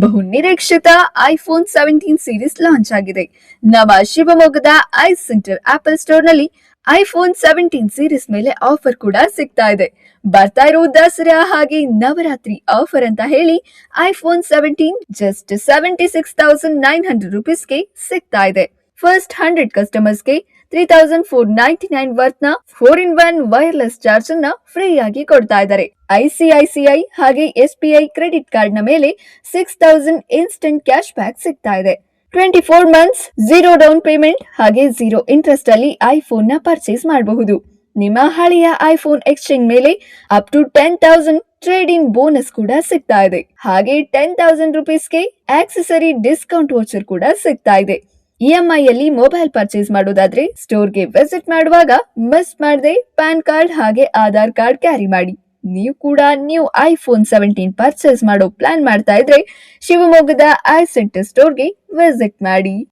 ಬಹು ನಿರೀಕ್ಷಿತ iPhone 17 series launch ಆಗಿದೆ. ನವ ಶಿವಮೊಗ್ಗದ ಐ ಸೆಂಟರ್ ಆಪಲ್ ಸ್ಟೋರ್ ನಲ್ಲಿ ಐಫೋನ್ 17 ಸೀರೀಸ್ ಮೇಲೆ ಆಫರ್ ಕೂಡ ಸಿಗ್ತಾ ಇದೆ. ಬರ್ತಾ ಇರೋ ದಸರಾ ಹಾಗೆ ನವರಾತ್ರಿ ಆಫರ್ ಅಂತ ಹೇಳಿ ಐಫೋನ್ 17 ಜಸ್ಟ್ 76,900 ರುಪೀಸ್ಗೆ ಸಿಗ್ತಾ ಇದೆ. ಫಸ್ಟ್ 100 ಕಸ್ಟಮರ್ಸ್ಗೆ 3,499 ವರ್ತ್ನ 4-in-1 ವೈರ್ಲೆಸ್ ಚಾರ್ಜ್ ಅನ್ನ ಫ್ರೀ ಆಗಿ ಕೊಡ್ತಾ ಇದ್ದಾರೆ. ಐಸಿಐಸಿಐ ಹಾಗೆ ಎಸ್ಬಿಐ ಕ್ರೆಡಿಟ್ ಕಾರ್ಡ್ ನ ಮೇಲೆ 6,000 ಇನ್ಸ್ಟೆಂಟ್ ಕ್ಯಾಶ್ ಬ್ಯಾಕ್ ಸಿಗ್ತಾ ಇದೆ. 24 ಮಂತ್ಸ್ ಝೀರೋ ಡೌನ್ ಪೇಮೆಂಟ್ ಹಾಗೆ ಝೀರೋ ಇಂಟ್ರೆಸ್ಟ್ ಅಲ್ಲಿ ಐಫೋನ್ ನ ಪರ್ಚೇಸ್ ಮಾಡಬಹುದು. ನಿಮ್ಮ ಹಳೆಯ ಐಫೋನ್ ಎಕ್ಸ್ಚೇಂಜ್ ಮೇಲೆ up to 10,000 trade in bonus ಕೂಡ ಸಿಗ್ತಾ ಇದೆ. ಹಾಗೆ 10,000 ರುಪೀಸ್ಗೆ ಆಕ್ಸೆಸರಿ ಡಿಸ್ಕೌಂಟ್ ವೋಚರ್ ಕೂಡ ಸಿಗ್ತಾ ಇದೆ. ಇಎಂಐ ಅಲ್ಲಿ ಮೊಬೈಲ್ ಪರ್ಚೇಸ್ ಮಾಡೋದಾದ್ರೆ ಸ್ಟೋರ್ಗೆ ವಿಸಿಟ್ ಮಾಡುವಾಗ ಮಿಸ್ ಮಾಡದೆ ಪ್ಯಾನ್ ಕಾರ್ಡ್ ಹಾಗೆ ಆಧಾರ್ ಕಾರ್ಡ್ ಕ್ಯಾರಿ ಮಾಡಿ. ನೀವು ಕೂಡ ನ್ಯೂ ಐಫೋನ್ 17 ಪರ್ಚೇಸ್ ಮಾಡೋ ಪ್ಲಾನ್ ಮಾಡ್ತಾ ಇದ್ರೆ ಶಿವಮೊಗ್ಗದ ಐ ಸೆಂಟರ್ ಸ್ಟೋರ್ಗೆ ವಿಸಿಟ್ ಮಾಡಿ.